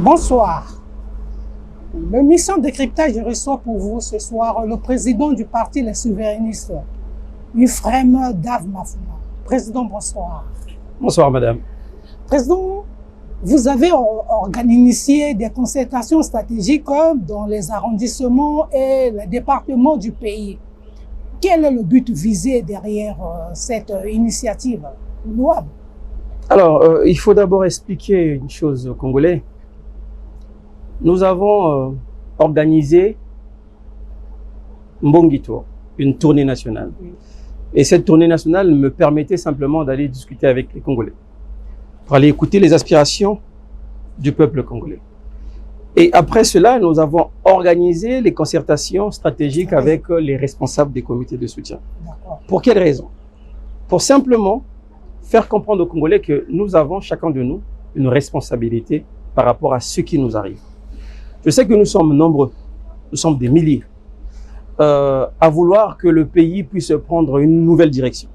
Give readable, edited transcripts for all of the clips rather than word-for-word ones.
Bonsoir. L'émission Décryptage reçoit pour vous ce soir le président du parti Les Souverainistes, Ephrem Dav Mafouma. Président, bonsoir. Bonsoir, madame. Président, vous avez initié des concertations stratégiques dans les arrondissements et les départements du pays. Quel est le but visé derrière cette initiative louable? Alors, il faut d'abord expliquer une chose aux Congolais. Nous avons organisé Mbongi Tour, une tournée nationale. Oui. Et cette tournée nationale me permettait simplement d'aller discuter avec les Congolais, pour aller écouter les aspirations du peuple congolais. Et après cela, nous avons organisé les concertations stratégiques avec les responsables des comités de soutien. Pour quelle raison? Pour simplement faire comprendre aux Congolais que nous avons, chacun de nous, une responsabilité par rapport à ce qui nous arrive. Je sais que nous sommes nombreux, nous sommes des milliers, à vouloir que le pays puisse prendre une nouvelle direction.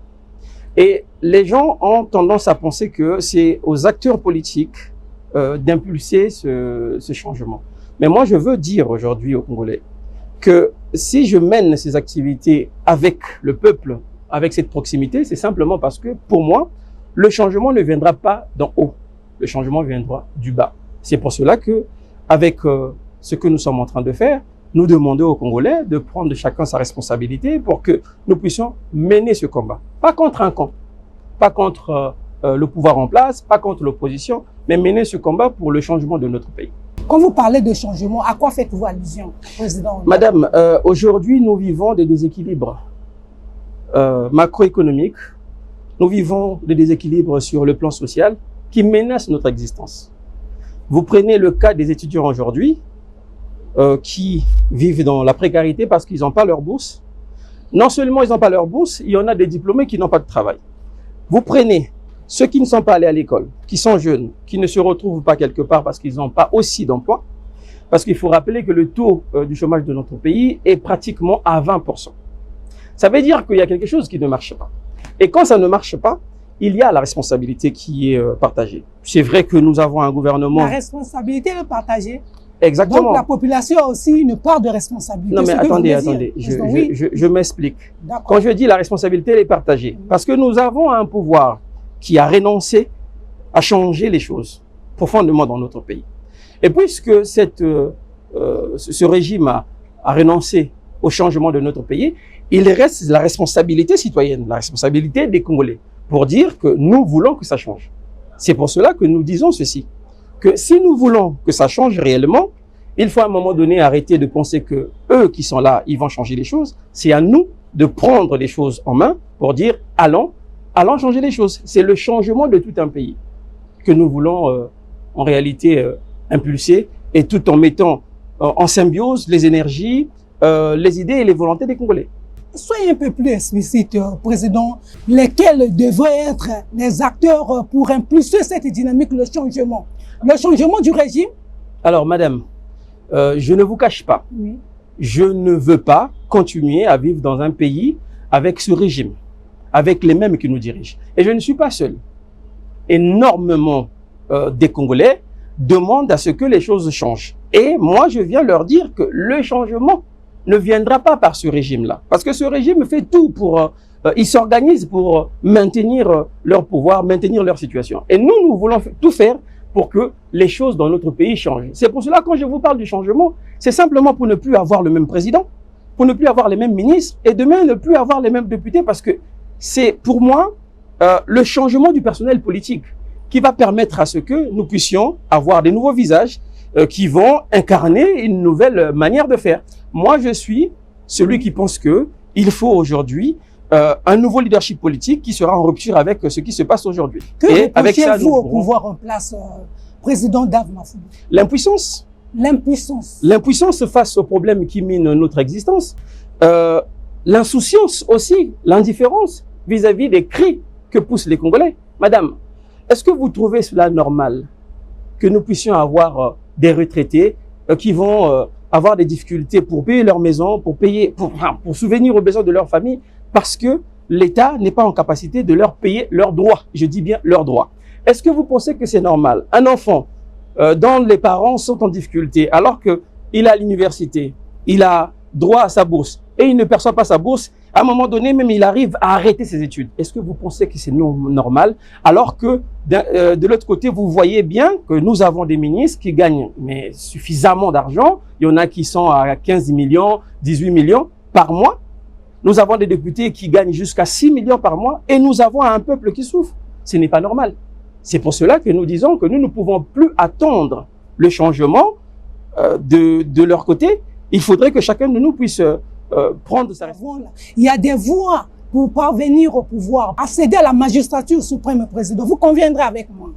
Et les gens ont tendance à penser que c'est aux acteurs politiques d'impulser ce changement. Mais moi, je veux dire aujourd'hui aux Congolais que si je mène ces activités avec le peuple, avec cette proximité, c'est simplement parce que, pour moi, le changement ne viendra pas d'en haut. Le changement viendra du bas. C'est pour cela que, avec ce que nous sommes en train de faire, nous demandons aux Congolais de prendre chacun sa responsabilité pour que nous puissions mener ce combat. Pas contre un camp, pas contre le pouvoir en place, pas contre l'opposition, mais mener ce combat pour le changement de notre pays. Quand vous parlez de changement, à quoi faites-vous allusion, Président? Madame, aujourd'hui, nous vivons des déséquilibres macroéconomiques. Nous vivons des déséquilibres sur le plan social qui menacent notre existence. Vous prenez le cas des étudiants aujourd'hui qui vivent dans la précarité parce qu'ils n'ont pas leur bourse. Non seulement ils n'ont pas leur bourse, il y en a des diplômés qui n'ont pas de travail. Vous prenez ceux qui ne sont pas allés à l'école, qui sont jeunes, qui ne se retrouvent pas quelque part parce qu'ils n'ont pas aussi d'emploi. Parce qu'il faut rappeler que le taux du chômage de notre pays est pratiquement à 20%. Ça veut dire qu'il y a quelque chose qui ne marche pas. Et quand ça ne marche pas, il y a la responsabilité qui est partagée. C'est vrai que nous avons un gouvernement... La responsabilité est partagée. Exactement. Donc la population a aussi une part de responsabilité. Non mais attendez, je m'explique. Quand je dis la responsabilité elle est partagée, parce que nous avons un pouvoir qui a renoncé à changer les choses profondément dans notre pays. Et puisque ce régime a renoncé au changement de notre pays, il reste la responsabilité citoyenne, la responsabilité des Congolais, pour dire que nous voulons que ça change. C'est pour cela que nous disons ceci, que si nous voulons que ça change réellement, il faut à un moment donné arrêter de penser que eux qui sont là, ils vont changer les choses. C'est à nous de prendre les choses en main pour dire allons changer les choses. C'est le changement de tout un pays que nous voulons en réalité impulser, et tout en mettant en symbiose les énergies, les idées et les volontés des Congolais. Soyez un peu plus explicite, Président, lesquels devraient être les acteurs pour impulser cette dynamique, le changement du régime? Alors, madame, je ne vous cache pas, oui. Je ne veux pas continuer à vivre dans un pays avec ce régime, avec les mêmes qui nous dirigent. Et je ne suis pas seul. Énormément des Congolais demandent à ce que les choses changent. Et moi, je viens leur dire que le changement ne viendra pas par ce régime-là. Parce que ce régime fait tout pour... ils s'organisent pour maintenir leur pouvoir, maintenir leur situation. Et nous voulons tout faire pour que les choses dans notre pays changent. C'est pour cela, quand je vous parle du changement, c'est simplement pour ne plus avoir le même président, pour ne plus avoir les mêmes ministres, et demain ne plus avoir les mêmes députés, parce que c'est pour moi le changement du personnel politique qui va permettre à ce que nous puissions avoir des nouveaux visages qui vont incarner une nouvelle manière de faire. Moi, je suis celui qui pense qu'il faut aujourd'hui un nouveau leadership politique qui sera en rupture avec ce qui se passe aujourd'hui. Que reprochez-vous au pouvoir en place, Président Dav Mafouma? L'impuissance. L'impuissance. L'impuissance face aux problèmes qui minent notre existence. L'insouciance aussi, l'indifférence vis-à-vis des cris que poussent les Congolais. Madame, est-ce que vous trouvez cela normal que nous puissions avoir des retraités qui vont avoir des difficultés pour payer leur maison, pour subvenir aux besoins de leur famille, parce que l'État n'est pas en capacité de leur payer leurs droits. Je dis bien leurs droits. Est-ce que vous pensez que c'est normal? Un enfant dont les parents sont en difficulté, alors qu'il est à l'université, il a droit à sa bourse et il ne perçoit pas sa bourse, à un moment donné, même il arrive à arrêter ses études. Est-ce que vous pensez que c'est normal? Alors que de l'autre côté, vous voyez bien que nous avons des ministres qui gagnent mais suffisamment d'argent. Il y en a qui sont à 15 millions, 18 millions par mois. Nous avons des députés qui gagnent jusqu'à 6 millions par mois et nous avons un peuple qui souffre. Ce n'est pas normal. C'est pour cela que nous disons que nous ne pouvons plus attendre le changement de leur côté. Il faudrait que chacun de nous puisse prendre sa responsabilité. Il y a des voies pour parvenir au pouvoir, accéder à la magistrature suprême, président. Vous conviendrez avec moi.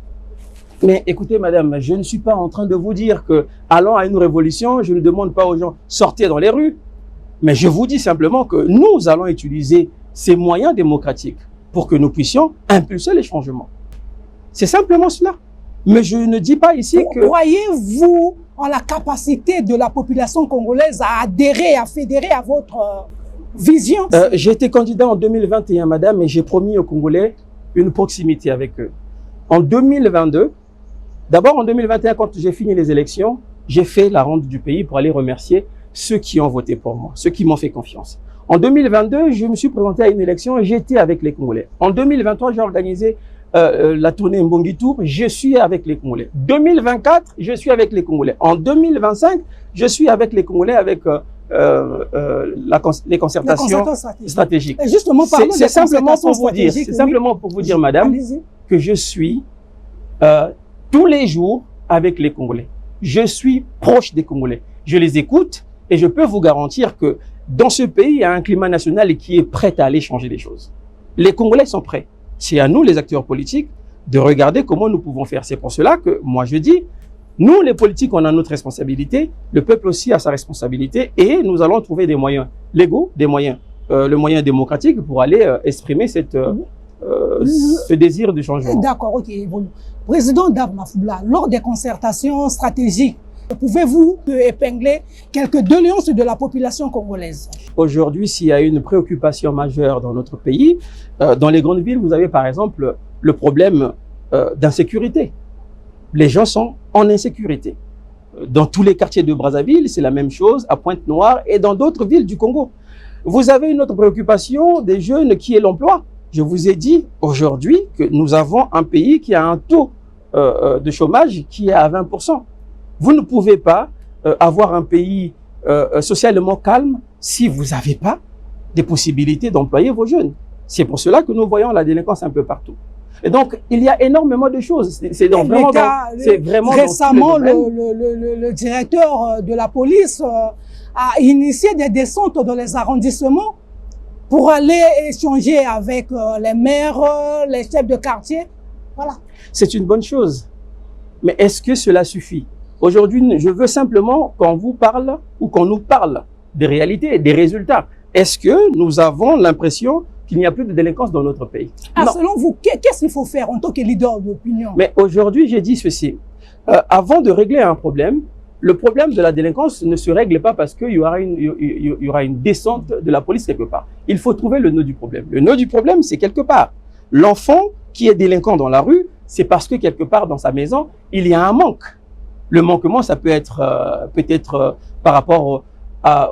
Mais écoutez, madame, je ne suis pas en train de vous dire que, allant à une révolution, je ne demande pas aux gens sortir dans les rues. Mais je vous dis simplement que nous allons utiliser ces moyens démocratiques pour que nous puissions impulser les changements. C'est simplement cela. Mais je ne dis pas ici que... Croyez-vous en la capacité de la population congolaise à adhérer, à fédérer à votre vision? J'ai été candidat en 2021, madame, et j'ai promis aux Congolais une proximité avec eux. En 2022, d'abord en 2021, quand j'ai fini les élections, j'ai fait la ronde du pays pour aller remercier ceux qui ont voté pour moi, ceux qui m'ont fait confiance. En 2022, je me suis présenté à une élection et j'étais avec les Congolais. En 2023, j'ai organisé la tournée Mbongi Tour, je suis avec les Congolais. 2024, je suis avec les Congolais. En 2025, je suis avec les Congolais avec les concertations stratégiques. Justement, c'est simplement pour vous dire, c'est simplement pour vous dire, madame, que je suis tous les jours avec les Congolais. Je suis proche des Congolais. Je les écoute et je peux vous garantir que dans ce pays, il y a un climat national qui est prêt à aller changer les choses. Les Congolais sont prêts. C'est à nous, les acteurs politiques, de regarder comment nous pouvons faire. C'est pour cela que moi je dis, nous les politiques, on a notre responsabilité, le peuple aussi a sa responsabilité et nous allons trouver des moyens légaux, des moyens, le moyen démocratique pour aller exprimer ce désir de changement. D'accord, ok. Bon. Président Dave Mafoula, lors des concertations stratégiques, pouvez-vous épingler quelques doléances de la population congolaise? Aujourd'hui, s'il y a une préoccupation majeure dans notre pays, dans les grandes villes, vous avez par exemple le problème d'insécurité. Les gens sont en insécurité. Dans tous les quartiers de Brazzaville, c'est la même chose, à Pointe-Noire et dans d'autres villes du Congo. Vous avez une autre préoccupation des jeunes qui est l'emploi. Je vous ai dit aujourd'hui que nous avons un pays qui a un taux de chômage qui est à 20%. Vous ne pouvez pas avoir un pays socialement calme si vous n'avez pas des possibilités d'employer vos jeunes. C'est pour cela que nous voyons la délinquance un peu partout. Et donc, il y a énormément de choses. C'est vraiment récemment, le directeur de la police a initié des descentes dans les arrondissements pour aller échanger avec les maires, les chefs de quartier. Voilà. C'est une bonne chose. Mais est-ce que cela suffit? Aujourd'hui, je veux simplement qu'on vous parle ou qu'on nous parle des réalités, des résultats. Est-ce que nous avons l'impression qu'il n'y a plus de délinquance dans notre pays? Selon vous, qu'est-ce qu'il faut faire en tant que leader d'opinion? Mais aujourd'hui, j'ai dit ceci. Avant de régler un problème, le problème de la délinquance ne se règle pas parce qu'il y aura une descente de la police quelque part. Il faut trouver le nœud du problème. Le nœud du problème, c'est quelque part. L'enfant qui est délinquant dans la rue, c'est parce que quelque part dans sa maison, il y a un manque. Le manquement, ça peut être peut-être par rapport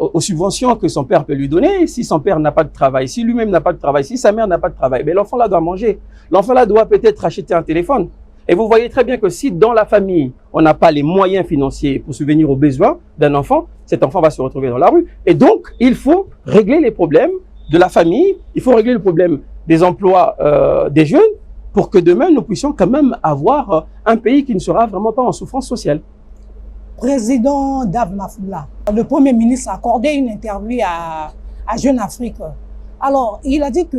aux subventions que son père peut lui donner. Si son père n'a pas de travail, si lui-même n'a pas de travail, si sa mère n'a pas de travail, mais l'enfant là doit manger. L'enfant là doit peut-être acheter un téléphone. Et vous voyez très bien que si dans la famille, on n'a pas les moyens financiers pour subvenir aux besoins d'un enfant, cet enfant va se retrouver dans la rue. Et donc, il faut régler les problèmes de la famille, il faut régler le problème des emplois des jeunes, pour que demain, nous puissions quand même avoir un pays qui ne sera vraiment pas en souffrance sociale. Président Dave Mafoula, le Premier ministre a accordé une interview à Jeune Afrique. Alors, il a dit que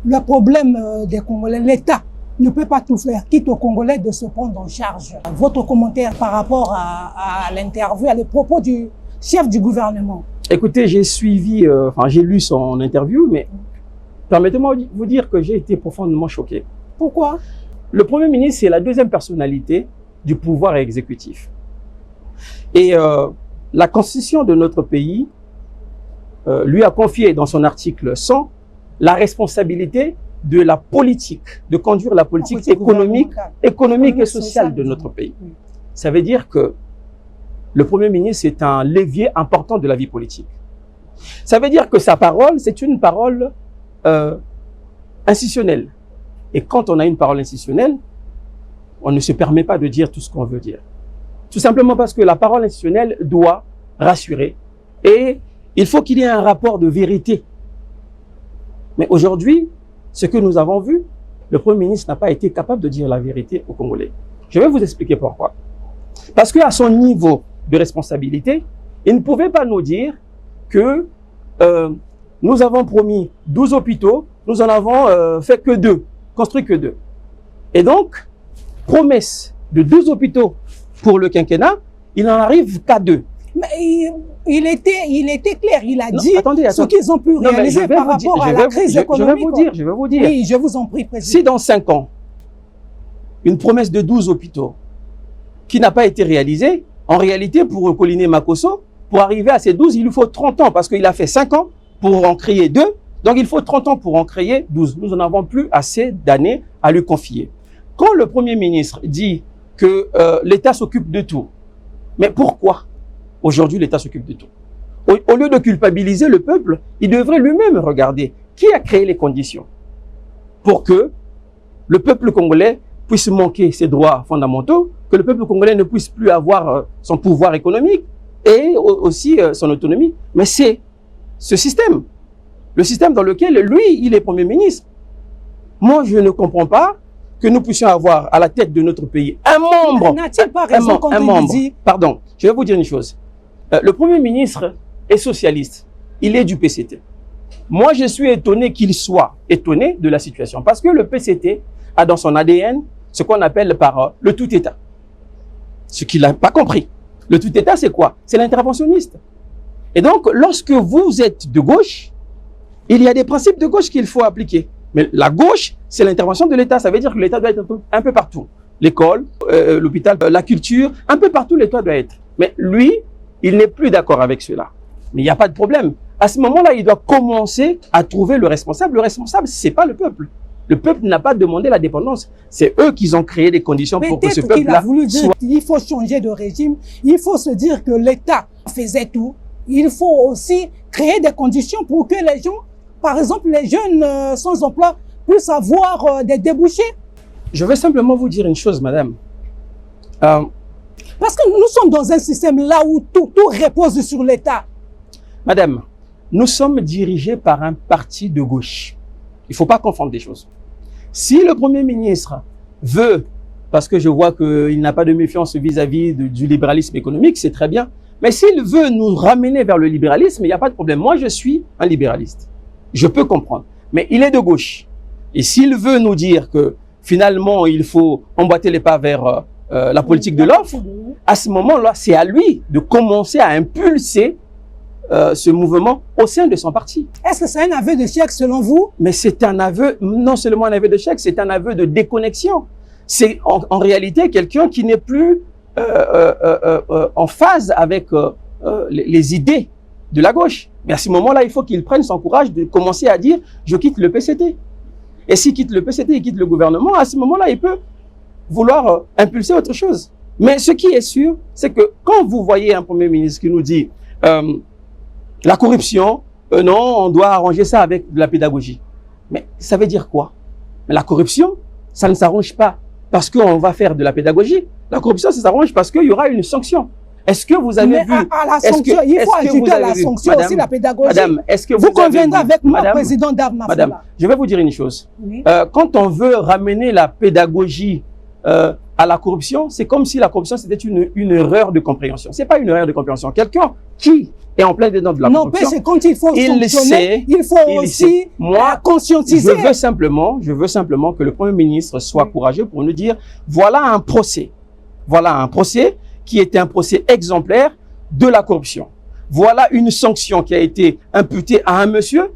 le problème des Congolais, l'État ne peut pas tout faire, quitte aux Congolais de se prendre en charge. Votre commentaire par rapport à l'interview, à les propos du chef du gouvernement? Écoutez, j'ai suivi, j'ai lu son interview, mais permettez-moi de vous dire que j'ai été profondément choqué. Pourquoi? Le Premier ministre, c'est la deuxième personnalité du pouvoir exécutif. Et la Constitution de notre pays lui a confié dans son article 100 la responsabilité de la politique, de conduire la politique économique et sociale de notre pays. Oui. Ça veut dire que le Premier ministre est un levier important de la vie politique. Ça veut dire que sa parole, c'est une parole institutionnelle. Et quand on a une parole institutionnelle, on ne se permet pas de dire tout ce qu'on veut dire. Tout simplement parce que la parole institutionnelle doit rassurer. Et il faut qu'il y ait un rapport de vérité. Mais aujourd'hui, ce que nous avons vu, le Premier ministre n'a pas été capable de dire la vérité aux Congolais. Je vais vous expliquer pourquoi. Parce qu'à son niveau de responsabilité, il ne pouvait pas nous dire que nous avons promis 12 hôpitaux, nous en avons fait que 2, construit que 2. Et donc, promesse de 12 hôpitaux pour le quinquennat, il n'en arrive qu'à 2. Mais il était clair, il a dit attendez. Ce qu'ils ont pu réaliser par rapport à la crise économique. Je vais vous dire. Oui, je vous en prie, Président. Si dans 5 ans, une promesse de 12 hôpitaux qui n'a pas été réalisée, en réalité, pour Pauline Makosso, pour arriver à ces 12, il lui faut 30 ans, parce qu'il a fait 5 ans pour en créer 2, donc il faut 30 ans pour en créer 12. Nous n'en avons plus assez d'années à lui confier. Quand le Premier ministre dit que l'État s'occupe de tout, mais pourquoi aujourd'hui l'État s'occupe de tout? Au lieu de culpabiliser le peuple, il devrait lui-même regarder qui a créé les conditions pour que le peuple congolais puisse manquer ses droits fondamentaux, que le peuple congolais ne puisse plus avoir son pouvoir économique et aussi son autonomie. Mais c'est ce système, le système dans lequel lui, il est Premier ministre. Moi, je ne comprends pas que nous puissions avoir à la tête de notre pays un membre. N'a-t-il pas raison quand il dit... Pardon, je vais vous dire une chose. Le Premier ministre est socialiste. Il est du PCT. Moi, je suis étonné qu'il soit étonné de la situation. Parce que le PCT a dans son ADN ce qu'on appelle par le tout-État. Ce qu'il n'a pas compris. Le tout-État, c'est quoi? C'est l'interventionniste. Et donc, lorsque vous êtes de gauche, il y a des principes de gauche qu'il faut appliquer. Mais la gauche, c'est l'intervention de l'État. Ça veut dire que l'État doit être un peu partout. L'école, l'hôpital, la culture, un peu partout, l'État doit être. Mais lui, il n'est plus d'accord avec cela. Mais il n'y a pas de problème. À ce moment-là, il doit commencer à trouver le responsable. Le responsable, ce n'est pas le peuple. Le peuple n'a pas demandé la dépendance. C'est eux qui ont créé des conditions pour que ce peuple-là... Peut-être qu'il a voulu dire qu'il faut changer de régime. Il faut se dire que l'État faisait tout. Il faut aussi créer des conditions pour que les gens, par exemple, les jeunes sans emploi, puissent avoir des débouchés. Je vais simplement vous dire une chose, madame. Parce que nous sommes dans un système là où tout repose sur l'État. Madame, nous sommes dirigés par un parti de gauche. Il ne faut pas confondre des choses. Si le Premier ministre veut, parce que je vois qu'il n'a pas de méfiance vis-à-vis du libéralisme économique, c'est très bien. Mais s'il veut nous ramener vers le libéralisme, il n'y a pas de problème. Moi, je suis un libéraliste. Je peux comprendre. Mais il est de gauche. Et s'il veut nous dire que finalement, il faut emboîter les pas vers la politique de l'offre, à ce moment-là, c'est à lui de commencer à impulser ce mouvement au sein de son parti. Est-ce que c'est un aveu d'échec selon vous? Mais c'est un aveu, non seulement un aveu d'échec, c'est un aveu de déconnexion. C'est en réalité quelqu'un qui n'est plus en phase avec les idées de la gauche. Mais à ce moment-là, il faut qu'il prenne son courage de commencer à dire « je quitte le PCT ». Et s'il quitte le PCT, il quitte le gouvernement, à ce moment-là, il peut vouloir impulser autre chose. Mais ce qui est sûr, c'est que quand vous voyez un Premier ministre qui nous dit la corruption, non, on doit arranger ça avec de la pédagogie. Mais ça veut dire quoi? Mais la corruption, ça ne s'arrange pas parce qu'on va faire de la pédagogie. La corruption, ça s'arrange parce qu'il y aura une sanction. Est-ce que vous avez vu... à la sanction, il faut ajouter à la sanction aussi la pédagogie. Madame, est-ce que vous conviendrez avec moi, président Dave Mafala? Madame, je vais vous dire une chose. Oui. Quand on veut ramener la pédagogie à la corruption, c'est comme si la corruption, c'était une erreur de compréhension. Ce n'est pas une erreur de compréhension. Quelqu'un qui est en plein dedans de la corruption, non, c'est quand il faut sanctionner, il faut aussi conscientiser. Je veux simplement que le Premier ministre soit courageux pour nous dire, voilà un procès. Voilà un procès qui était un procès exemplaire de la corruption. Voilà une sanction qui a été imputée à un monsieur.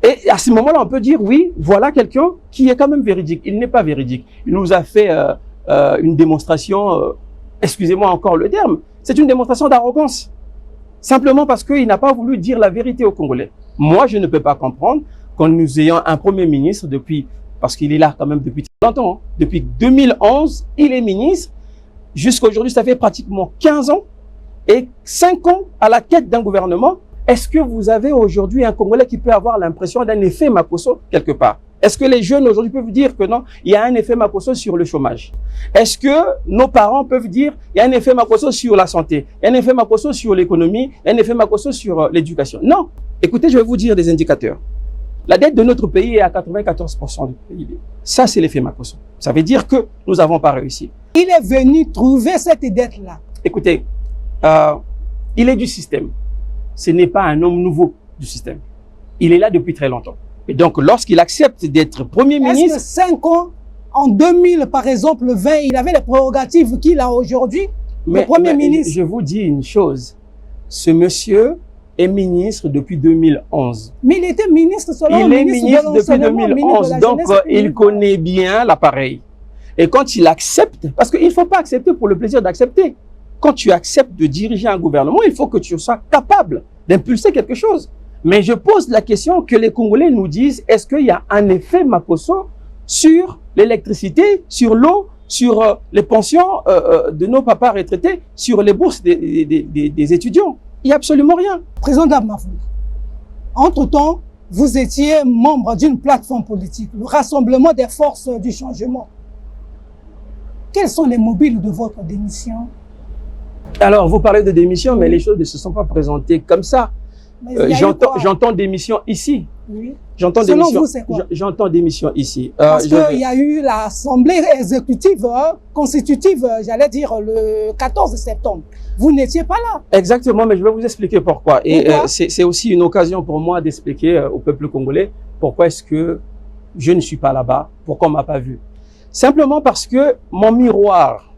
Et à ce moment-là, on peut dire, oui, voilà quelqu'un qui est quand même véridique. Il n'est pas véridique. Il nous a fait une démonstration, excusez-moi encore le terme, c'est une démonstration d'arrogance. Simplement parce qu'il n'a pas voulu dire la vérité aux Congolais. Moi, je ne peux pas comprendre quand nous ayons un Premier ministre depuis parce qu'il est là quand même depuis très longtemps. Hein. Depuis 2011, il est ministre. Jusqu'à aujourd'hui, ça fait pratiquement 15 ans et 5 ans à la tête d'un gouvernement. Est-ce que vous avez aujourd'hui un Congolais qui peut avoir l'impression d'un effet Makosso quelque part? Est-ce que les jeunes aujourd'hui peuvent dire que non, il y a un effet Makosso sur le chômage? Est-ce que nos parents peuvent dire il y a un effet Makosso sur la santé, il y a un effet Makosso sur l'économie, il y a un effet Makosso sur l'éducation? Non. Écoutez, je vais vous dire des indicateurs. La dette de notre pays est à 94% du PIB. Ça, c'est l'effet Makosso. Ça veut dire que nous n'avons pas réussi. Il est venu trouver cette dette-là. Écoutez, il est du système. Ce n'est pas un homme nouveau du système. Il est là depuis très longtemps. Et donc, lorsqu'il accepte d'être Premier ministre... Est-ce que 5 ans, en 2000, par exemple, 20, il avait les prérogatives qu'il a aujourd'hui, le Premier ministre? Je vous dis une chose. Ce monsieur est ministre depuis 2011. Mais il était ministre selon il est ministre depuis 2011, donc il connaît bien l'appareil. Et quand il accepte, parce qu'il ne faut pas accepter pour le plaisir d'accepter. Quand tu acceptes de diriger un gouvernement, il faut que tu sois capable d'impulser quelque chose. Mais je pose la question que les Congolais nous disent, est-ce qu'il y a un effet Makosso sur l'électricité, sur l'eau, sur les pensions de nos papas retraités, sur les bourses des étudiants? Il n'y a absolument rien. Président Damafou, entre-temps, vous étiez membre d'une plateforme politique, le Rassemblement des forces du changement. Quels sont les mobiles de votre démission? Alors, vous parlez de démission, mais les choses ne se sont pas présentées comme ça. J'entends démission ici. Oui. J'entends démission ici. Parce qu'il y a eu l'Assemblée exécutive constitutive, j'allais dire, le 14 septembre. Vous n'étiez pas là. Exactement, mais je vais vous expliquer pourquoi. Et c'est aussi une occasion pour moi d'expliquer au peuple congolais pourquoi est-ce que je ne suis pas là-bas, pourquoi on ne m'a pas vu. Simplement parce que mon miroir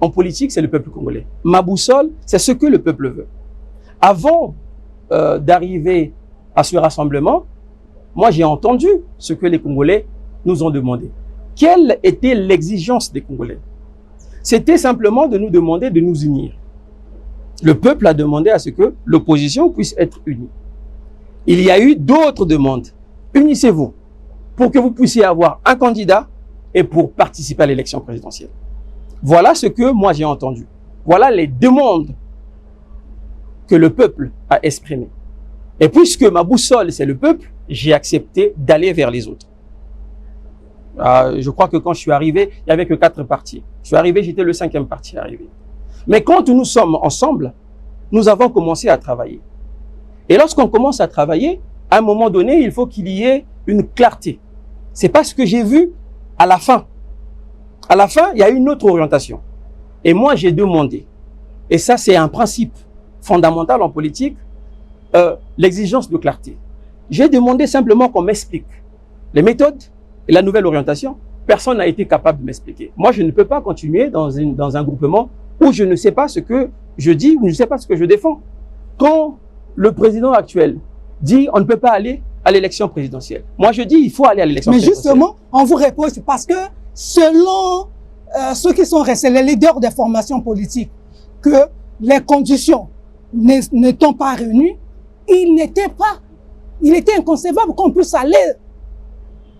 en politique, c'est le peuple congolais. Ma boussole, c'est ce que le peuple veut. Avant d'arriver à ce rassemblement, moi j'ai entendu ce que les Congolais nous ont demandé. Quelle était l'exigence des Congolais? C'était simplement de nous demander de nous unir. Le peuple a demandé à ce que l'opposition puisse être unie. Il y a eu d'autres demandes. Unissez-vous pour que vous puissiez avoir un candidat et pour participer à l'élection présidentielle. Voilà ce que moi j'ai entendu. Voilà les demandes que le peuple a exprimées. Et puisque ma boussole, c'est le peuple, j'ai accepté d'aller vers les autres. Je crois que quand je suis arrivé, il n'y avait que 4 partis. Je suis arrivé, j'étais le 5e parti arrivé. Mais quand nous sommes ensemble, nous avons commencé à travailler. Et lorsqu'on commence à travailler, à un moment donné, il faut qu'il y ait une clarté. C'est pas ce que j'ai vu à la fin. À la fin, il y a une autre orientation. Et moi, j'ai demandé, et ça c'est un principe fondamental en politique, l'exigence de clarté. J'ai demandé simplement qu'on m'explique les méthodes et la nouvelle orientation. Personne n'a été capable de m'expliquer. Moi, je ne peux pas continuer dans un groupement où je ne sais pas ce que je dis ou je ne sais pas ce que je défends. Quand le président actuel dit on ne peut pas aller à l'élection présidentielle, moi je dis il faut aller à l'élection présidentielle. Mais justement, on vous reproche parce que selon ceux qui sont restés, les leaders des formations politiques, que les conditions n'étant pas réunies, il était inconcevable qu'on puisse aller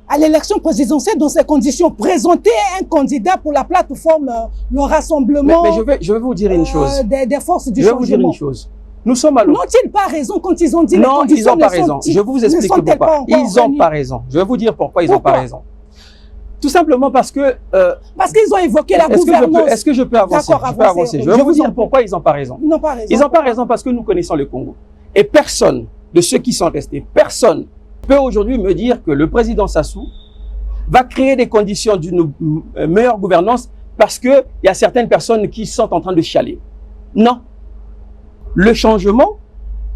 à l'élection présidentielle dans ces conditions, présenter un candidat pour la plateforme, le rassemblement. Mais je vais vous dire une chose. Des forces du changement. Je vais vous dire une chose. Nous sommes à l'autre. N'ont-ils pas raison quand ils ont dit non, les conditions? Non, ils n'ont pas raison. Je vais vous expliquer pourquoi. Ils n'ont pas raison. Je vais vous dire pourquoi ils n'ont pas raison. Tout simplement parce que... parce qu'ils ont évoqué la gouvernance. Est-ce que je peux avancer? Je peux avancer. Je vais vous dire pourquoi ils n'ont pas raison. Ils n'ont pas raison. Ils n'ont pas raison parce que nous connaissons le Congo. Et personne de ceux qui sont restés, personne peut aujourd'hui me dire que le président Sassou va créer des conditions d'une meilleure gouvernance parce qu'il y a certaines personnes qui sont en train de chialer. Non. Le changement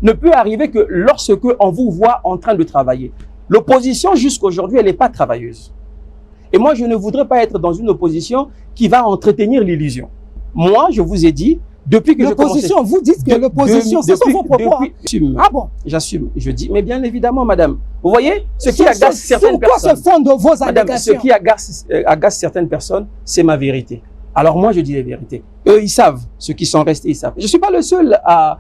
ne peut arriver que lorsque on vous voit en train de travailler. L'opposition, jusqu'à aujourd'hui, elle n'est pas travailleuse. Et moi, je ne voudrais pas être dans une opposition qui va entretenir l'illusion. Moi, je vous ai dit, depuis que je commence... L'opposition, vous dites que l'opposition, ce sont vos propos. Ah bon? J'assume. Je dis, mais bien évidemment, madame. Vous voyez, ce qui agace certaines personnes... Sur quoi se fondent vos allégations? Madame, ce qui agace certaines personnes, c'est ma vérité. alors moi je dis la vérité. Eux, ils savent, ceux qui sont restés, ils savent. Je ne suis pas le seul à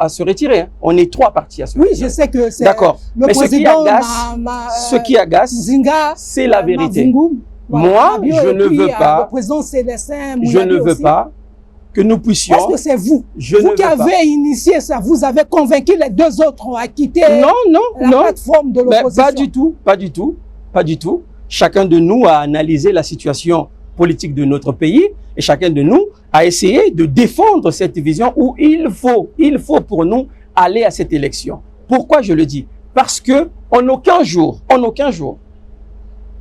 se retirer. Hein. On est 3 partis à se retirer. Oui, je sais que c'est le président. Ce qui agace, c'est la vérité. Moi, je ne veux pas. Le président Célestin, je ne veux pas que nous puissions. Est-ce que c'est vous qui avez initié ça? Vous avez convaincu les 2 autres à quitter la plateforme de l'opposition? Pas du tout, pas du tout, pas du tout. Chacun de nous a analysé la situation politique de notre pays et chacun de nous a essayé de défendre cette vision où il faut pour nous aller à cette élection. Pourquoi je le dis? Parce que en aucun jour,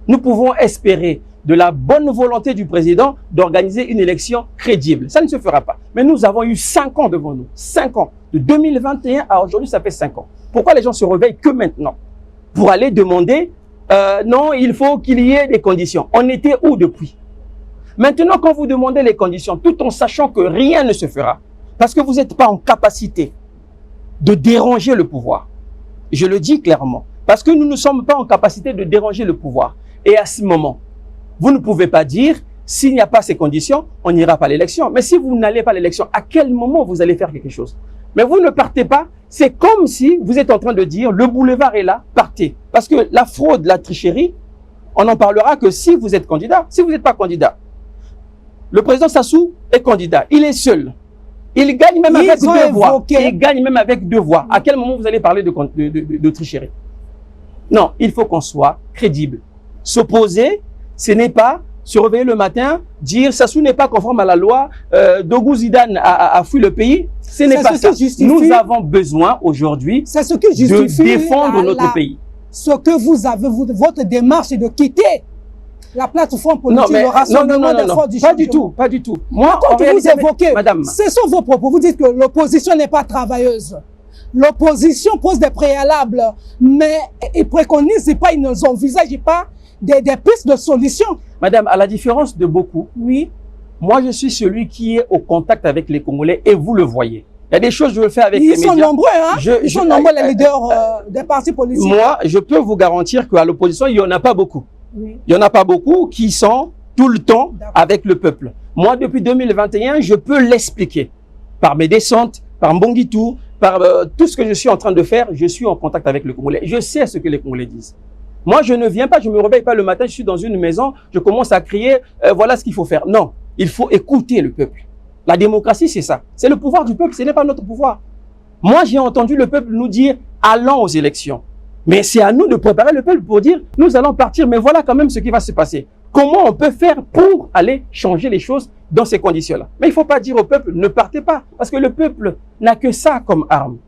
nous pouvons espérer de la bonne volonté du président d'organiser une élection crédible. Ça ne se fera pas. Mais nous avons eu 5 ans devant nous. 5 ans. De 2021 à aujourd'hui, ça fait 5 ans. Pourquoi les gens se réveillent que maintenant? Pour aller demander, non, il faut qu'il y ait des conditions. On était où depuis? Maintenant, quand vous demandez les conditions, tout en sachant que rien ne se fera, parce que vous n'êtes pas en capacité de déranger le pouvoir. Je le dis clairement. Parce que nous ne sommes pas en capacité de déranger le pouvoir. Et à ce moment, vous ne pouvez pas dire, s'il n'y a pas ces conditions, on n'ira pas à l'élection. Mais si vous n'allez pas à l'élection, à quel moment vous allez faire quelque chose? Mais vous ne partez pas. C'est comme si vous êtes en train de dire, le boulevard est là, partez. Parce que la fraude, la tricherie, on n'en parlera que si vous êtes candidat. Si vous n'êtes pas candidat, le président Sassou est candidat. Il est seul. Il gagne même avec 2 voix. Il gagne même avec 2 voix. À quel moment vous allez parler de tricherie? Non, il faut qu'on soit crédible. S'opposer, ce n'est pas se réveiller le matin, dire Sassou n'est pas conforme à la loi, Dogou Zidane a fui le pays. Ce n'est pas ça. Nous avons besoin aujourd'hui de défendre notre pays. Ce que vous avez, votre démarche est de quitter la plateforme politique, le rassemblement des forces du changement. Pas du tout. Moi, quand vous évoquez, madame, ce sont vos propos. Vous dites que l'opposition n'est pas travailleuse. L'opposition pose des préalables, mais ils préconisent pas, ils n'envisagent pas des pistes de solutions. Madame, à la différence de beaucoup, oui, moi je suis celui qui est au contact avec les Congolais et vous le voyez. Il y a des choses que je veux faire avec les médias. Ils sont nombreux, hein? Ils sont nombreux les leaders des partis politiques. Moi, je peux vous garantir qu'à l'opposition, il n'y en a pas beaucoup. Oui. Il n'y en a pas beaucoup qui sont tout le temps avec le peuple. Moi, depuis 2021, je peux l'expliquer. Par mes descentes, par Mbongitou, par tout ce que je suis en train de faire, je suis en contact avec le Congolais. Je sais ce que les Congolais disent. Moi, je ne viens pas, je ne me réveille pas le matin, je suis dans une maison, je commence à crier, voilà ce qu'il faut faire. Non, il faut écouter le peuple. La démocratie, c'est ça. C'est le pouvoir du peuple, ce n'est pas notre pouvoir. Moi, j'ai entendu le peuple nous dire, allons aux élections. Mais c'est à nous de préparer le peuple pour dire, nous allons partir, mais voilà quand même ce qui va se passer. Comment on peut faire pour aller changer les choses dans ces conditions-là? Mais il ne faut pas dire au peuple, ne partez pas, parce que le peuple n'a que ça comme arme.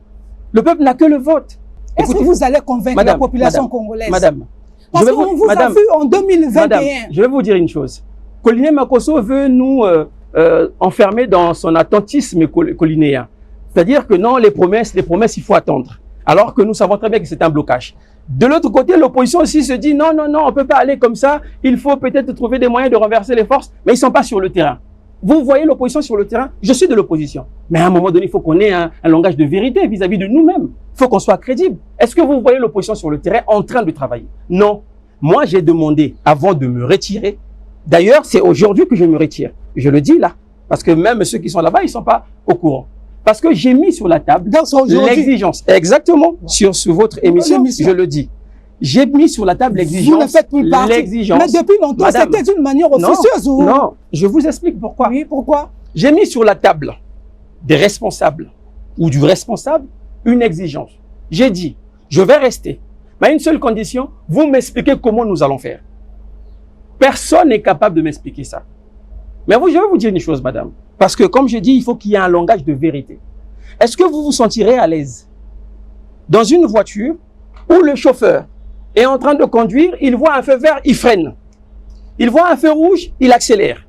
Le peuple n'a que le vote. Est-ce que vous allez convaincre la population congolaise? Madame, parce qu'on vous a vu en 2021. Madame, je vais vous dire une chose. Collinet Makosso veut nous enfermer dans son attentisme collinéen. C'est-à-dire que non, les promesses, il faut attendre. Alors que nous savons très bien que c'est un blocage. De l'autre côté, l'opposition aussi se dit non, on ne peut pas aller comme ça. Il faut peut-être trouver des moyens de renverser les forces, mais ils ne sont pas sur le terrain. Vous voyez l'opposition sur le terrain? Je suis de l'opposition. Mais à un moment donné, il faut qu'on ait un langage de vérité vis-à-vis de nous-mêmes. Il faut qu'on soit crédible. Est-ce que vous voyez l'opposition sur le terrain en train de travailler? Non. Moi, j'ai demandé avant de me retirer. D'ailleurs, c'est aujourd'hui que je me retire. Je le dis là. Parce que même ceux qui sont là-bas, ils ne sont pas au courant. Parce que j'ai mis sur la table l'exigence. Exactement. Sur votre émission, je le dis. J'ai mis sur la table l'exigence. Vous ne faites plus partie. L'exigence. Mais depuis longtemps, c'était d'une manière officieuse. Non, je vous explique pourquoi. Oui, pourquoi? J'ai mis sur la table des responsables ou du responsable une exigence. J'ai dit, je vais rester. Mais à une seule condition, vous m'expliquez comment nous allons faire. Personne n'est capable de m'expliquer ça. Mais je vais vous dire une chose, madame. Parce que, comme je dis, il faut qu'il y ait un langage de vérité. Est-ce que vous vous sentirez à l'aise dans une voiture où le chauffeur est en train de conduire, il voit un feu vert, il freine. Il voit un feu rouge, il accélère.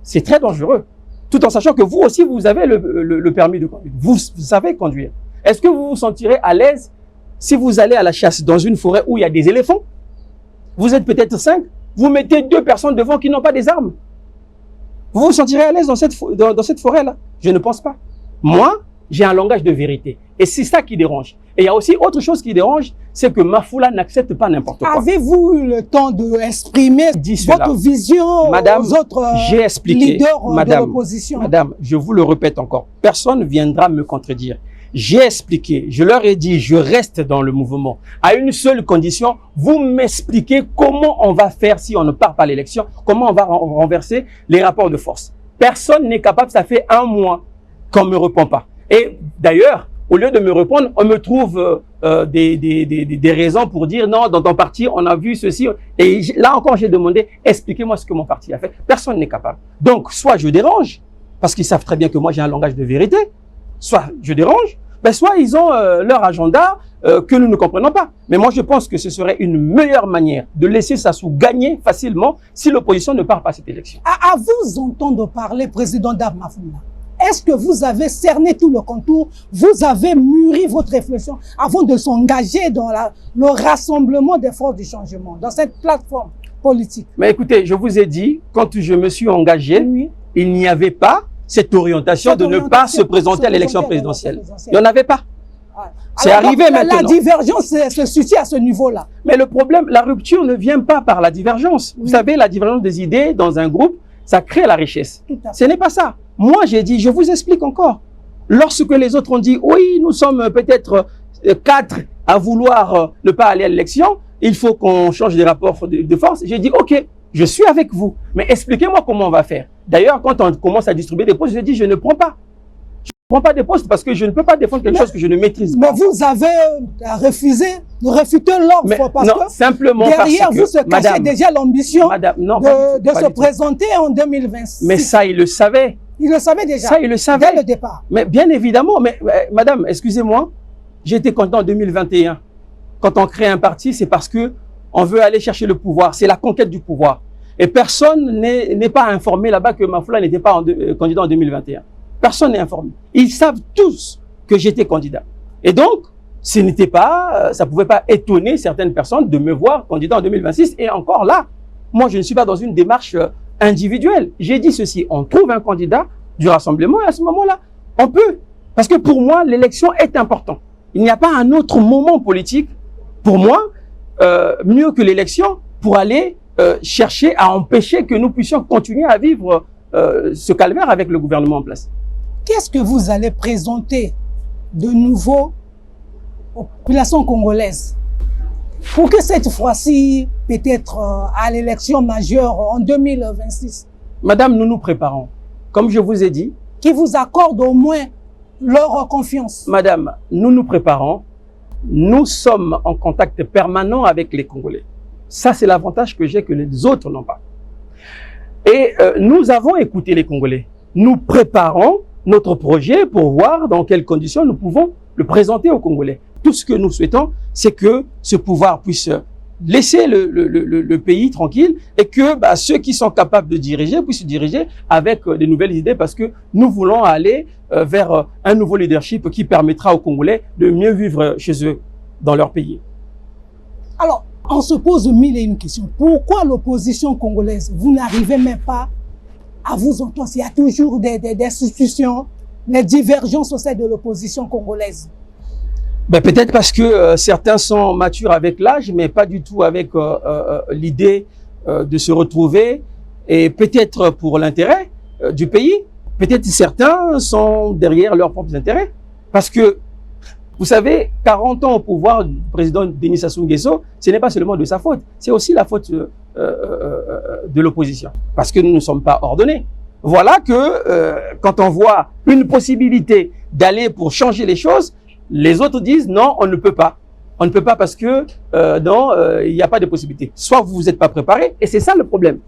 C'est très dangereux. Tout en sachant que vous aussi, vous avez le permis de conduire. Vous savez conduire. Est-ce que vous vous sentirez à l'aise si vous allez à la chasse dans une forêt où il y a des éléphants? Vous êtes peut-être 5. Vous mettez 2 personnes devant qui n'ont pas des armes. Vous vous sentirez à l'aise dans cette forêt-là? Je ne pense pas. Moi, j'ai un langage de vérité. Et c'est ça qui dérange. Et il y a aussi autre chose qui dérange, c'est que Mafoula n'accepte pas n'importe quoi. Avez-vous eu le temps d'exprimer votre vision Madame, aux autres leaders de l'opposition? Madame, je vous le répète encore, personne ne viendra me contredire. J'ai expliqué, je leur ai dit, je reste dans le mouvement. À une seule condition, vous m'expliquez comment on va faire si on ne part pas à l'élection, comment on va renverser les rapports de force. Personne n'est capable, ça fait 1 mois qu'on ne me répond pas. Et d'ailleurs, au lieu de me répondre, on me trouve des raisons pour dire non, dans ton parti, on a vu ceci. Et là encore, j'ai demandé, expliquez-moi ce que mon parti a fait. Personne n'est capable. Donc, soit je dérange, parce qu'ils savent très bien que moi, j'ai un langage de vérité, soit je dérange, ben soit ils ont leur agenda que nous ne comprenons pas. Mais moi, je pense que ce serait une meilleure manière de laisser Sassou gagner facilement si l'opposition ne part pas à cette élection. À vous entendre parler, président Mafoula, est-ce que vous avez cerné tout le contour, vous avez mûri votre réflexion avant de s'engager dans le rassemblement des forces du changement, dans cette plateforme politique? Mais écoutez, je vous ai dit, quand je me suis engagé, oui, il n'y avait pas cette orientation de ne pas se présenter à l'élection présidentielle. Il n'y en avait pas. C'est arrivé maintenant. La divergence se situe à ce niveau-là. Mais le problème, la rupture ne vient pas par la divergence. Vous savez, la divergence des idées dans un groupe, ça crée la richesse. Ce n'est pas ça. Moi, j'ai dit, je vous explique encore. Lorsque les autres ont dit, oui, nous sommes peut-être 4 à vouloir ne pas aller à l'élection, il faut qu'on change des rapports de force. J'ai dit, ok, je suis avec vous, mais expliquez-moi comment on va faire. D'ailleurs, quand on commence à distribuer des postes, je dis, je ne prends pas. Je ne prends pas des postes parce que je ne peux pas défendre quelque chose que je ne maîtrise pas. Mais vous avez refusé, refusé l'ordre parce non, que simplement derrière parce vous se cachait déjà l'ambition de se présenter en 2026. Mais ça, il le savait. Il le savait déjà. Ça, il le savait. Dès le départ. Mais bien évidemment, mais madame, excusez-moi, j'ai été candidat en 2021. Quand on crée un parti, c'est parce que on veut aller chercher le pouvoir. C'est la conquête du pouvoir. Et personne n'est pas informé là-bas que Mafoula n'était pas candidat en 2021. Personne n'est informé. Ils savent tous que j'étais candidat. Et donc, ce n'était pas, ça ne pouvait pas étonner certaines personnes de me voir candidat en 2026. Et encore là, moi, je ne suis pas dans une démarche individuelle. J'ai dit ceci, on trouve un candidat du rassemblement et à ce moment-là, on peut. Parce que pour moi, l'élection est importante. Il n'y a pas un autre moment politique, pour moi, mieux que l'élection pour aller chercher à empêcher que nous puissions continuer à vivre ce calvaire avec le gouvernement en place. Qu'est-ce que vous allez présenter de nouveau aux populations congolaises pour que cette fois-ci, peut-être à l'élection majeure en 2026? Madame, nous nous préparons. Comme je vous ai dit. Qui vous accorde au moins leur confiance. Madame, nous nous préparons. Nous sommes en contact permanent avec les Congolais. Ça, c'est l'avantage que j'ai que les autres n'ont pas. Et nous avons écouté les Congolais. Nous préparons notre projet pour voir dans quelles conditions nous pouvons le présenter aux Congolais. Tout ce que nous souhaitons, c'est que ce pouvoir puisse laisser le pays tranquille et que ceux qui sont capables de diriger puissent diriger avec de nouvelles idées parce que nous voulons aller vers un nouveau leadership qui permettra aux Congolais de mieux vivre chez eux, dans leur pays. Alors, on se pose 1001 questions. Pourquoi l'opposition congolaise, vous n'arrivez même pas à vous entendre? Il y a toujours des institutions, des divergences au sein de l'opposition congolaise. Peut-être parce que certains sont matures avec l'âge, mais pas du tout avec l'idée de se retrouver. Et peut-être pour l'intérêt du pays, peut-être certains sont derrière leurs propres intérêts. Parce que, vous savez, 40 ans au pouvoir du président Denis Sassou Nguesso, ce n'est pas seulement de sa faute, c'est aussi la faute de l'opposition. Parce que nous ne sommes pas ordonnés. Voilà que quand on voit une possibilité d'aller pour changer les choses, les autres disent non, on ne peut pas. On ne peut pas parce que non, il n'y a pas de possibilité. Soit vous n'êtes pas préparé, et c'est ça le problème.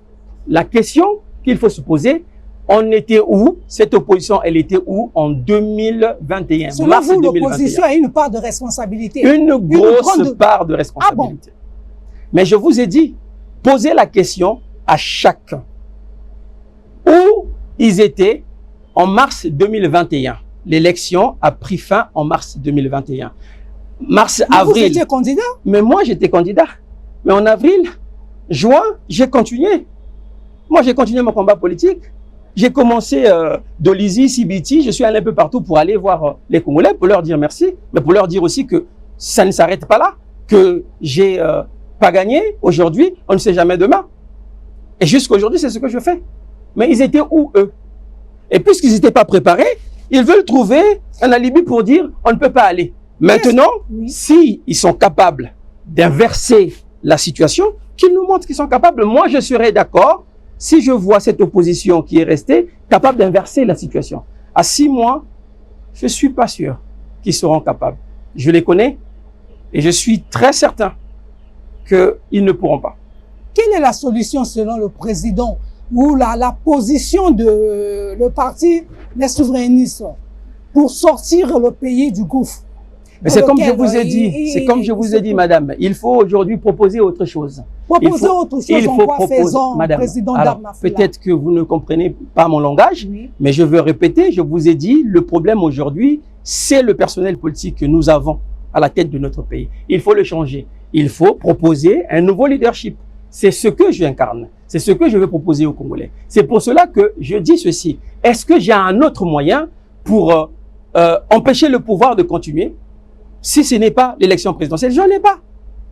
La question qu'il faut se poser, on était où? Cette opposition, elle était où en 2021? Selon mars vous, 2021. l'opposition a une part de responsabilité. Une grosse part de responsabilité. Ah bon? Mais je vous ai dit, posez la question à chacun. Où ils étaient en mars 2021? L'élection a pris fin en mars 2021. Mars, avril. Vous étiez candidat? Mais moi, j'étais candidat. Mais en avril, juin, j'ai continué. Moi, j'ai continué mon combat politique. j'ai commencé d'Olizy, Sibiti, je suis allé un peu partout pour aller voir les Congolais, pour leur dire merci, mais pour leur dire aussi que ça ne s'arrête pas là, que j'ai pas gagné aujourd'hui, on ne sait jamais demain. Et jusqu'aujourd'hui, c'est ce que je fais. Mais ils étaient où, eux? Et puisqu'ils n'étaient pas préparés, ils veulent trouver un alibi pour dire on ne peut pas aller. Maintenant, si ils sont capables d'inverser la situation, qu'ils nous montrent qu'ils sont capables. Moi, je serais d'accord si je vois cette opposition qui est restée capable d'inverser la situation. À 6 mois, je ne suis pas sûr qu'ils seront capables. Je les connais et je suis très certain qu'ils ne pourront pas. Quelle est la solution selon le président ou la position de le parti des souverainistes pour sortir le pays du gouffre? Mais c'est comme je vous ai dit, c'est comme je vous ai dit, madame, il faut aujourd'hui proposer autre chose. Proposer autre chose, en quoi faisant, madame, président Dab-Mafula? Peut-être que vous ne comprenez pas mon langage, mais je veux répéter, je vous ai dit, le problème aujourd'hui, c'est le personnel politique que nous avons à la tête de notre pays. Il faut le changer. Il faut proposer un nouveau leadership. C'est ce que j'incarne. C'est ce que je veux proposer aux Congolais. C'est pour cela que je dis ceci. Est-ce que j'ai un autre moyen pour empêcher le pouvoir de continuer? Si ce n'est pas l'élection présidentielle, j'en ai pas.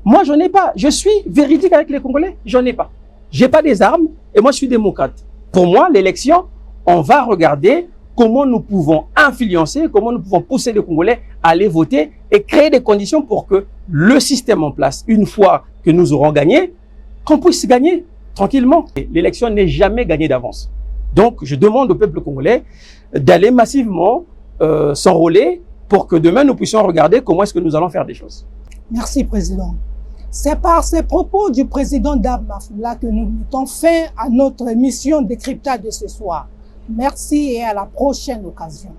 Moi, j'en ai pas. Je suis véridique avec les Congolais. J'en ai pas. J'ai pas des armes et moi, je suis démocrate. Pour moi, l'élection, on va regarder comment nous pouvons influencer, comment nous pouvons pousser les Congolais à aller voter et créer des conditions pour que le système en place, une fois que nous aurons gagné, qu'on puisse gagner tranquillement. L'élection n'est jamais gagnée d'avance. Donc, je demande au peuple congolais d'aller massivement s'enrôler pour que demain, nous puissions regarder comment est-ce que nous allons faire des choses. Merci, Président. C'est par ces propos du président Dab-Mafula que nous mettons fin à notre émission décryptage de ce soir. Merci et à la prochaine occasion.